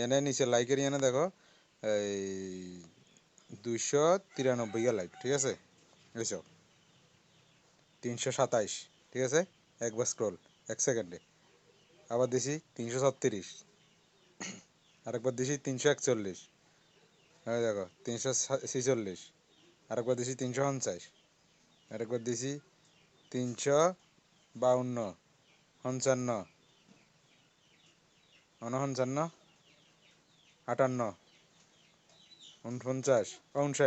এনে নিচে লাইকের এনে দেখো এই 293 লাইক, ঠিক আছে? এইসব 327, ঠিক আছে? একবার স্ক্রোল 1 সেকেন্ডে। আবার দিছি 336, আরেকবার দিছি 341, হ্যাঁ দেখো 346, আরেকবার দিছি 349, আরেকবার দিছি 352, 55, 59, 58, 49, 59,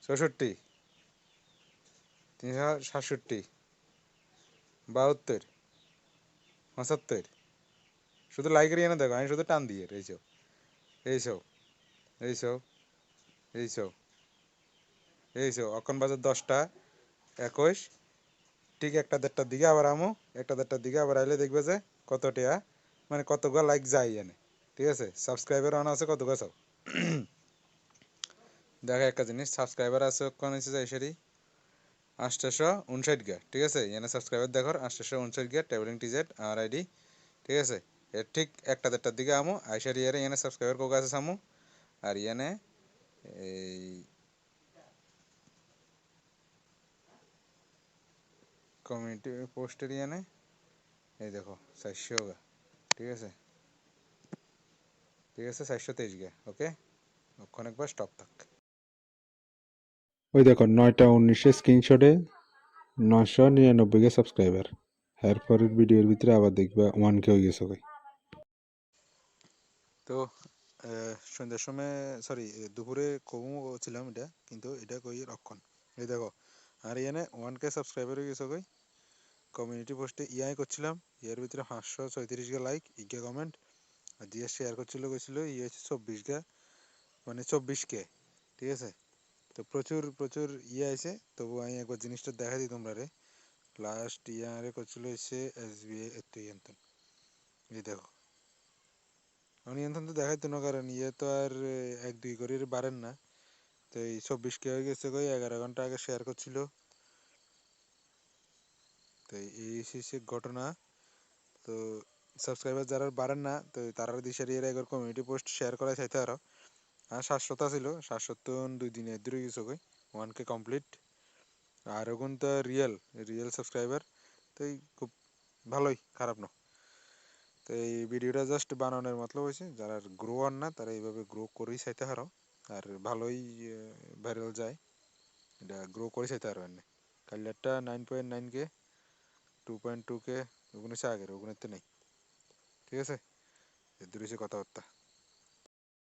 64, 367, 72, 75। শুধু লাইকের এনে দেখো, আমি শুধু টান দিয়ে এইসব এইসব এইসব এইসব এইসব অক্ষণ বাজে 10টা 21, ঠিক 1টা 1:30টার দিকে আবার আমো, 1টা 1:30টার দিকে আবার আইলে দেখবে যে কতটা মানে কতগুলো লাইক যায় এনে, ঠিক আছে? সাবস্ক্রাইবার অন আছে কতগুলো সব দেখা একটা জিনিস, সাবস্ক্রাইবার আছে কোন হচ্ছে যে এসেরই 859 গা, ঠিক আছে? এনে সাবস্ক্রাইবার দেখো 859 গা, ট্রাভেলিং টিজেট আর আইডি, ঠিক আছে? এর ঠিক 1টা 1:30টার দিকে আমো আইসার ইয়ারে এনে সাবস্ক্রাইবার কোক আছে সামু, আর এনে এই কমিউনিটি পোস্টের এনে এই দেখো 400 গা, ঠিক আছে? ঠিক আছে 423 গা, ওকে? ওখানে একবার স্টপ থাক। ওই দেখো 9টা 19 স্ক্রিনশটে 999 সাবস্ক্রাইবার। এরপরের ভিডিওর ভিতরে আবার দেখবা 1K হয়ে গেছে ভাই। তো সন্ধ্যার সময় সরি দুপুরে কমু ছিলাম এটা, কিন্তু এটা কই রক্ষণ এই দেখো আর এনে 1K সাবস্ক্রাইবার হয়ে গেছে কই। কমিউনিটি পোস্টে ইয়াই করছিলাম, ইয়ার ভিতরে 534 গা লাইক, ইগা কমেন্ট, আর যে শেয়ার করছিল কইছিল ইয়ে হচ্ছে 24 গা, মানে 24K, ঠিক আছে? তো প্রচুর প্রচুর ইয়ে আছে। তবু আমি একবার জিনিসটা দেখা দিই তোমরা রে। লাস্ট ইয়ারে করছিল হচ্ছে SBI এত ইয়েন্তন, এই দেখো নিয়ন্ত্রণ তো দেখাইতো না, কারণ ইয়ে তো আর 1-2 করে বাড়েন না। তো এই 24K হয়ে গেছে কই 11 ঘন্টা আগে শেয়ার করছিল। তো এই হচ্ছে ঘটনা। তো সাবস্ক্রাইবার যারা বাড়েন না তো তারা দিশারি এর একবার কমিউনিটি পোস্ট শেয়ার করা চাইতে আরো। আর 700 ছিল, 700 2 দিনে দূরে গেছে কই 1K কমপ্লিট। আর এখন তো রিয়েল রিয়েল সাবস্ক্রাইবার তো এই খুব ভালোই, খারাপ না। তো এই ভিডিওটা জাস্ট বানানোর মতলব হয়েছে, যারা গ্রো আর না তারা এইভাবে গ্রো করেই চাইতে হারো, আর ভালোই ভাইরাল যায়। এটা গ্রো করে চাইতে হারো এনে কালিয়ারটা 9.9K, 2.2K ওগুলো আগের ওগুলোতে নেই, ঠিক আছে? এর দূরে কথাবার্তা।